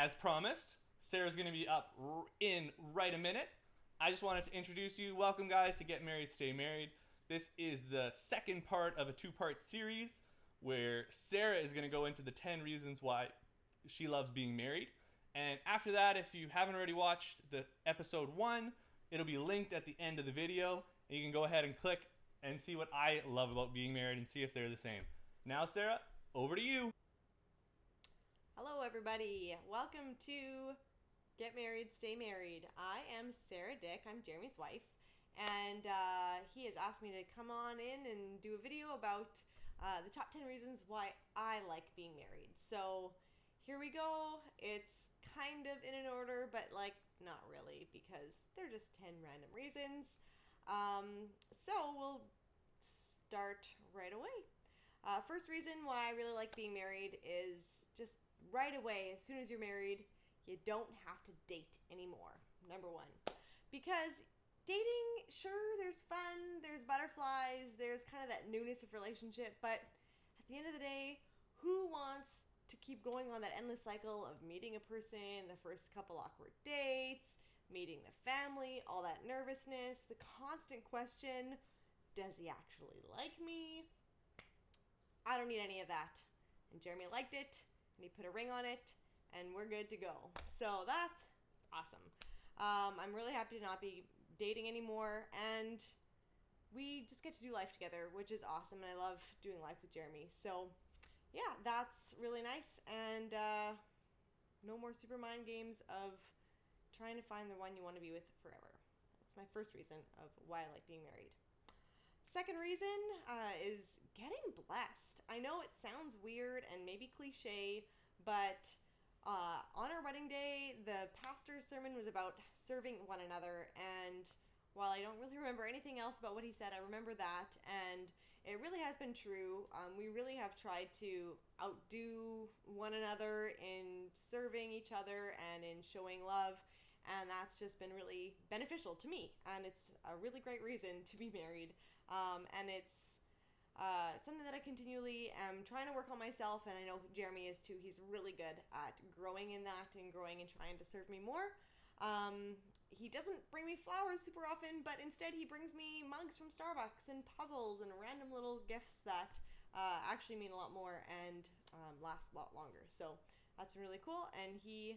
As promised, Sarah's going to be up in right a minute. I just wanted to introduce you. Welcome, guys, to Get Married, Stay Married. This is the second part of a two-part series where Sarah is going to go into the 10 reasons why she loves being married. And after that, if you haven't already watched the episode 1, it'll be linked at the end of the video. And you can go ahead and click and see what I love about being married and see if they're the same. Now, Sarah, over to you. Hello, everybody. Welcome to Get Married, Stay Married. I am Sarah Dick. I'm Jeremy's wife. And he has asked me to come on in and do a video about the top 10 reasons why I like being married. So here we go. It's kind of in an order, but not really, because they're just 10 random reasons. So we'll start right away. First reason why I really like being married is just right away, as soon as you're married, you don't have to date anymore. Number one. Because dating, sure, there's fun, there's butterflies, there's kind of that newness of relationship, but at the end of the day, who wants to keep going on that endless cycle of meeting a person, the first couple awkward dates, meeting the family, all that nervousness, the constant question, does he actually like me? I don't need any of that. And Jeremy liked it, and he put a ring on it, and we're good to go. So that's awesome. I'm really happy to not be dating anymore, and we just get to do life together, which is awesome, and I love doing life with Jeremy. So yeah, that's really nice, and no more super mind games of trying to find the one you want to be with forever. That's my first reason of why I like being married. Second reason is getting blessed. I know it sounds weird and maybe cliche, but on our wedding day, the pastor's sermon was about serving one another, and while I don't really remember anything else about what he said, I remember that, and it really has been true. We really have tried to outdo one another in serving each other and in showing love, and that's just been really beneficial to me, and it's a really great reason to be married. And it's something that I continually am trying to work on myself, and I know Jeremy is too. He's really good at growing in that and growing and trying to serve me more. He doesn't bring me flowers super often, but instead he brings me mugs from Starbucks and puzzles and random little gifts that actually mean a lot more and last a lot longer. So that's been really cool, and he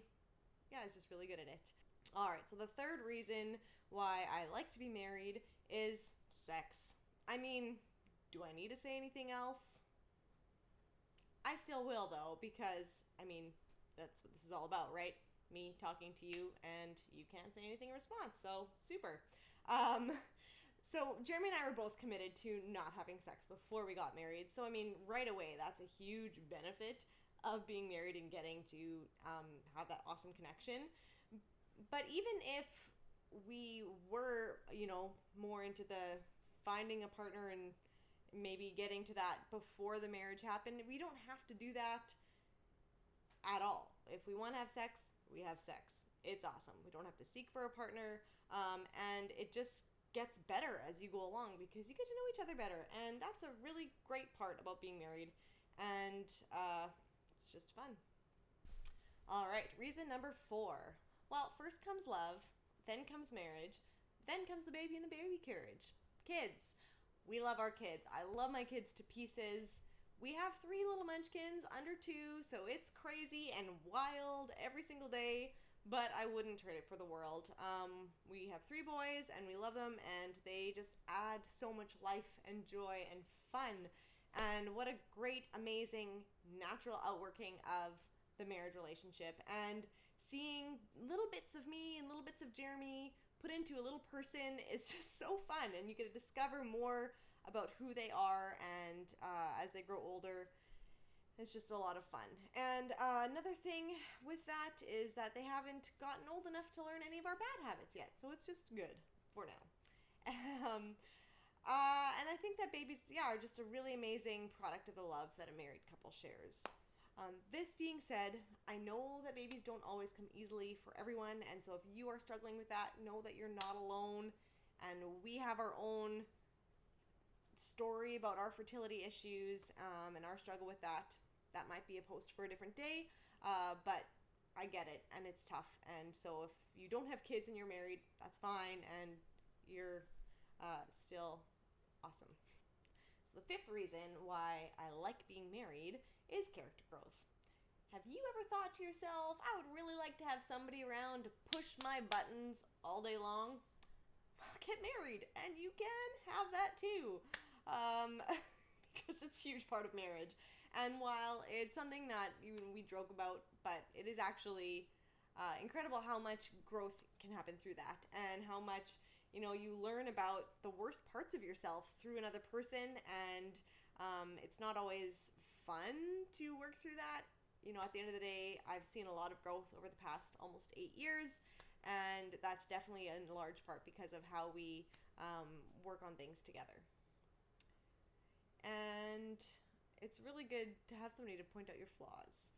is just really good at it. Alright, so the third reason why I like to be married is sex. I mean, do I need to say anything else? I still will, though, because, that's what this is all about, right? Me talking to you, and you can't say anything in response, so super. So Jeremy and I were both committed to not having sex before we got married, so right away, that's a huge benefit of being married and getting to have that awesome connection. But even if we were, more into the finding a partner and maybe getting to that before the marriage happened, we don't have to do that at all. If we want to have sex, we have sex. It's awesome. We don't have to seek for a partner, and it just gets better as you go along because you get to know each other better, and that's a really great part about being married, and it's just fun. All right, reason number 4. Well, first comes love, then comes marriage, then comes the baby and the baby carriage. Kids. We love our kids. I love my kids to pieces. We have 3 little munchkins under 2, so it's crazy and wild every single day, but I wouldn't trade it for the world. We have 3 boys, and we love them, and they just add so much life and joy and fun. And what a great, amazing, natural outworking of the marriage relationship. And seeing little bits of me and little bits of Jeremy put into a little person is just so fun, and you get to discover more about who they are, and as they grow older, it's just a lot of fun. And another thing with that is that they haven't gotten old enough to learn any of our bad habits yet, so it's just good for now. And I think that babies, are just a really amazing product of the love that a married couple shares. This being said, I know that babies don't always come easily for everyone, and so if you are struggling with that, know that you're not alone, and we have our own story about our fertility issues and our struggle with that. That might be a post for a different day, but I get it, and it's tough. And so if you don't have kids and you're married, that's fine, and you're still awesome. So the fifth reason why I like being married is character growth. Have you ever thought to yourself, I would really like to have somebody around to push my buttons all day long? Well, get married, and you can have that too. Because it's a huge part of marriage. And while it's something that we joke about, but it is actually incredible how much growth can happen through that, and how much you learn about the worst parts of yourself through another person, and it's not always fun to work through that. At the end of the day, I've seen a lot of growth over the past almost 8 years, and that's definitely in large part because of how we work on things together. And it's really good to have somebody to point out your flaws.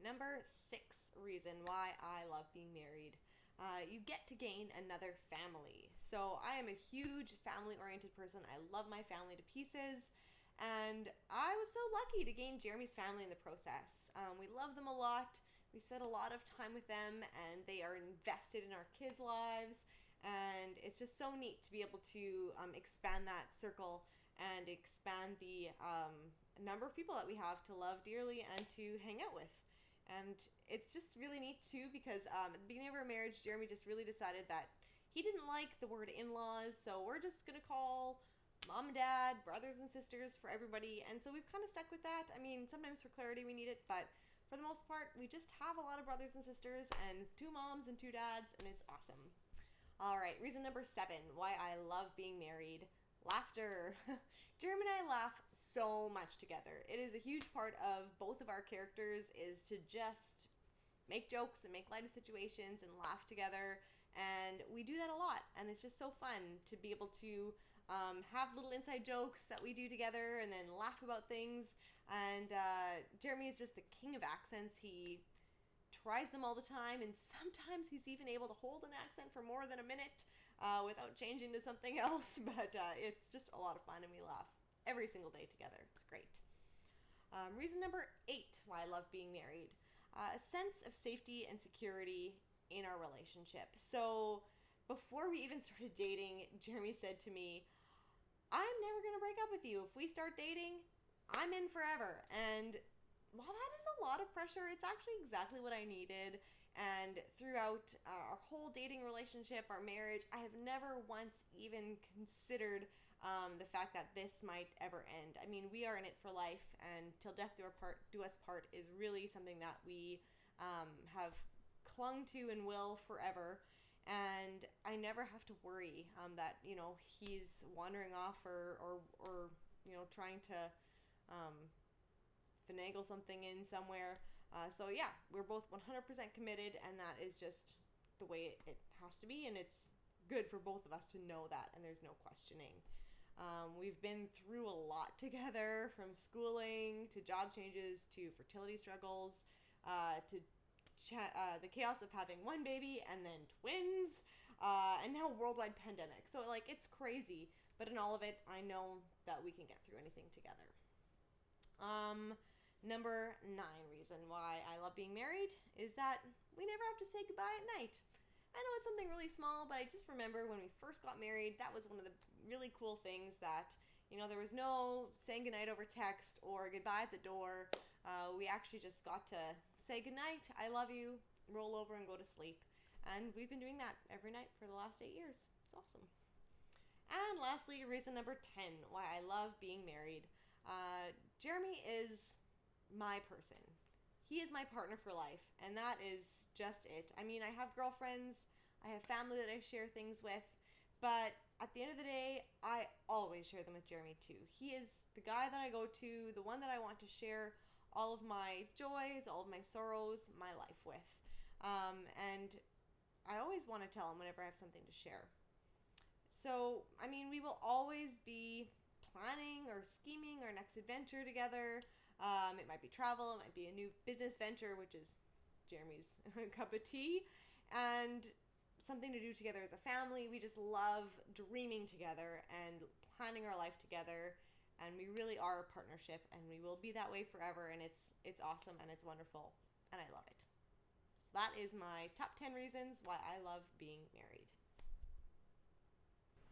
Number 6 reason why I love being married. You get to gain another family. So I am a huge family-oriented person. I love my family to pieces. And I was so lucky to gain Jeremy's family in the process. We love them a lot. We spend a lot of time with them, and they are invested in our kids' lives. And it's just so neat to be able to expand that circle and expand the number of people that we have to love dearly and to hang out with. And it's just really neat too because at the beginning of our marriage, Jeremy just really decided that he didn't like the word in-laws, so we're just going to call mom and dad, brothers and sisters for everybody. And so we've kind of stuck with that. I mean, sometimes for clarity we need it, but for the most part, we just have a lot of brothers and sisters and 2 moms and 2 dads, and it's awesome. All right, reason number 7 why I love being married. Laughter. Jeremy and I laugh so much together. It is a huge part of both of our characters is to just make jokes and make light of situations and laugh together. And we do that a lot. And it's just so fun to be able to have little inside jokes that we do together and then laugh about things. And Jeremy is just the king of accents. He tries them all the time, and sometimes he's even able to hold an accent for more than a minute without changing to something else, but it's just a lot of fun, and we laugh every single day together. It's great. Reason number 8 why I love being married. A sense of safety and security in our relationship. So before we even started dating, Jeremy said to me, I'm never going to break up with you. If we start dating, I'm in forever. And while that is a lot of pressure, it's actually exactly what I needed. And throughout our whole dating relationship, our marriage, I have never once even considered the fact that this might ever end. I mean, we are in it for life, and till death do us part is really something that we have clung to and will forever. And I never have to worry that he's wandering off or trying to finagle something in somewhere. So yeah, we're both 100% committed, and that is just the way it has to be, and it's good for both of us to know that, and there's no questioning. We've been through a lot together, from schooling to job changes to fertility struggles to the chaos of having one baby and then twins, and now worldwide pandemic. So it's crazy, but in all of it, I know that we can get through anything together. Number 9 reason why I love being married is that we never have to say goodbye at night. I know it's something really small, but I just remember when we first got married, that was one of the really cool things that, there was no saying goodnight over text or goodbye at the door. We actually just got to say goodnight, I love you, roll over and go to sleep. And we've been doing that every night for the last 8 years. It's awesome. And lastly, reason number 10 why I love being married. Jeremy is my person. He is my partner for life, and that is just it. I mean, I have girlfriends, I have family that I share things with, but at the end of the day, I always share them with Jeremy too. He is the guy that I go to, the one that I want to share all of my joys, all of my sorrows, my life with. And I always want to tell him whenever I have something to share. So, I mean, we will always be planning or scheming our next adventure together. It might be travel, it might be a new business venture, which is Jeremy's cup of tea, and something to do together as a family. We just love dreaming together and planning our life together, and we really are a partnership, and we will be that way forever, and it's awesome and it's wonderful, and I love it. So that is my top 10 reasons why I love being married.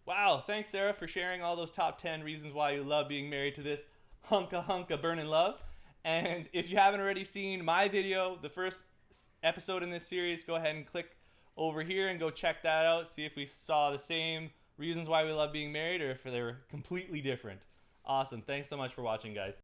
Wow, thanks Sarah for sharing all those top 10 reasons why you love being married to this hunka burning love. And if you haven't already seen my video, the first episode in this series, go ahead and click over here and go check that out. See if we saw the same reasons why we love being married or if they're completely different. Awesome. Thanks so much for watching, guys.